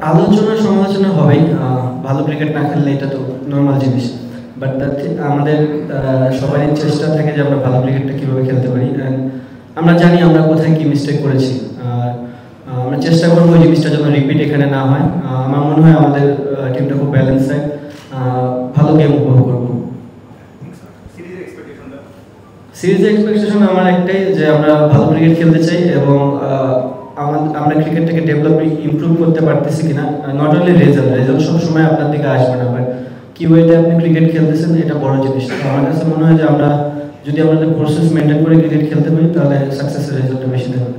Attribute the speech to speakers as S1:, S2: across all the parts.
S1: আলোচনা সমালোচনা হবেই। ভালো ক্রিকেট না খেললে এটা তো নর্মাল জিনিস। বাট আমাদের সবারই চেষ্টা থাকে যে আমরা ভালো ক্রিকেটটা কীভাবে খেলতে পারি, অ্যান্ড আমরা জানি আমরা কোথায় কী মিস্টেক করেছি। আমরা চেষ্টা করবো ওই জিনিসটা যেন রিপিট এখানে না হয়। আমার মনে হয় আমাদের টিমটা খুব ব্যালেন্স হয়, ভালো গেম উপভোগ করবো। সিরিজের এক্সপেকটেশন আমার একটাই, যে আমরা ভালো ক্রিকেট খেলতে চাই এবং আমরা ক্রিকেটটাকে ডেভেলপ ইমপ্রুভ করতে পারতেছি কিনা। নট অনলি রেজাল্ট সবসময় আপনার দিকে আসবে না, বাট কি ওয়েতে আপনি ক্রিকেট খেলতেছেন এটা বড় জিনিস। আমার কাছে মনে হয় যে আমরা যদি আমাদের প্রসেস মেনটেন করে ক্রিকেট খেলতে পারি তাহলে সাকসেসের রেজাল্টটা বেশি দেবে।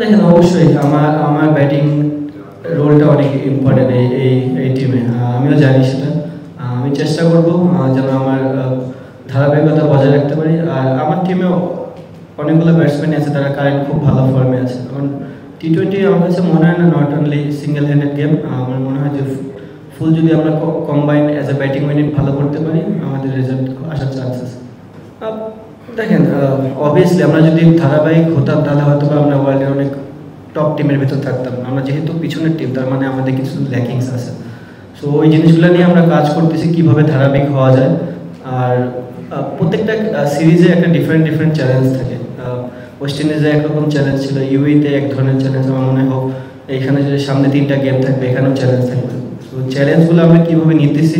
S1: দেখেন, অবশ্যই আমার ব্যাটিং রোলটা অনেক ইম্পর্টেন্ট এই টিমে, আমিও জানি সেটা। আমি চেষ্টা করব যেন আমার ধারাবাহিকতা বজায় রাখতে পারি। আর আমার টিমেও অনেকগুলো ব্যাটসম্যান আছে, তারা কারেন্ট খুব ভালো ফর্মে আছে। কারণ টি-20 আমার কাছে মনে হয় না not only single handed game. আমার মনে হয় যে ফুল যদি আমরা combine as a batting unit ভালো করতে পারি, আমাদের রেজাল্ট আসার চান্সেস। দেখেন, অবভিয়াসলি আমরা যদি ধারাবাহিক হতাম তাহলে হয়তো আমরা ওয়ার্ল্ডের অনেক টপ টিমের ভিতর থাকতাম। আমরা যেহেতু পিছনের টিম, তার মানে আমাদের কিছু ল্যাকিংস আছে। সো ওই জিনিসগুলো নিয়ে আমরা কাজ করতেছি কীভাবে ধারাবাহিক হওয়া যায়। আর প্রত্যেকটা সিরিজে একটা ডিফারেন্ট চ্যালেঞ্জ থাকে। ওয়েস্ট ইন্ডিজে একরকম চ্যালেঞ্জ ছিল, ইউএইতে এক ধরনের চ্যালেঞ্জ আমার মনে হোক, এইখানে যে সামনে 3টা গেম থাকবে এখানেও চ্যালেঞ্জ থাকবে। তো চ্যালেঞ্জগুলো আমরা কীভাবে নিতেছি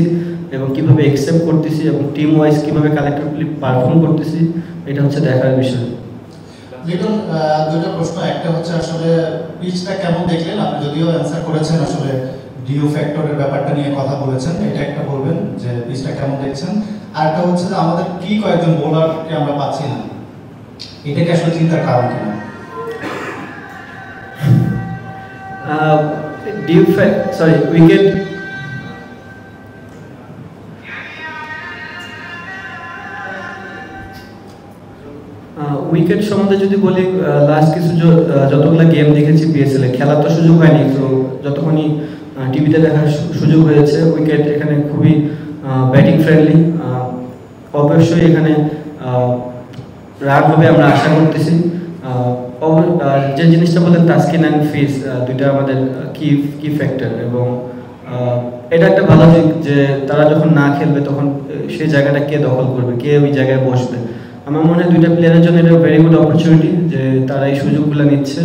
S1: এবং কীভাবে অ্যাকসেপ্ট করতেছি এবং টিম ওয়াইজ কীভাবে কালেক্টিভলি পারফর্ম করতেছি, এটা হচ্ছে দেখার বিষয়।
S2: লিটন, দুটো প্রশ্ন। একটা হচ্ছে আসলে পিচটা কেমন দেখলেন? আপনি যদিও অ্যান্সার করেছেন, আসলে ডিউ ফ্যাক্টরের ব্যাপারটা নিয়ে কথা বলেছেন, এটা একটা বলবেন যে পিচটা কেমন দেখছেন। আর একটা হচ্ছে যে আমাদের কি কয়েকজন বোলারকে আমরা পাচ্ছি না, এটা কি আসলে চিন্তার কারণ কিনা?
S1: উইকেট উইকেট সম্বন্ধে যদি বলি, লাস্ট কিছু যতগুলো গেম দেখেছি পিএসএল-এ, খেলার তো সুযোগ হয়নি, তো যতক্ষণই টিভিতে দেখার সুযোগ হয়েছে, উইকেট এখানে খুবই ব্যাটিং ফ্রেন্ডলি। অবশ্যই এখানে রান হবে আমরা আশা করতেছি। যে জিনিসটা বললেন তাসকিন অ্যান্ড ফিজ, দুইটা আমাদের কি ফ্যাক্টর, এবং এটা একটা ভালো দিক যে তারা যখন না খেলবে তখন সেই জায়গাটা কে দখল করবে, কে ওই জায়গায় বসবে। আমার মনে হয় দুইটা প্লেয়ারের জন্য এটা ভেরি গুড অপরচুনিটি যে তারা এই সুযোগগুলো নিচ্ছে,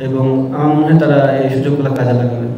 S1: এবং আমার মনে হয় তারা এই সুযোগগুলো কাজে লাগাবে।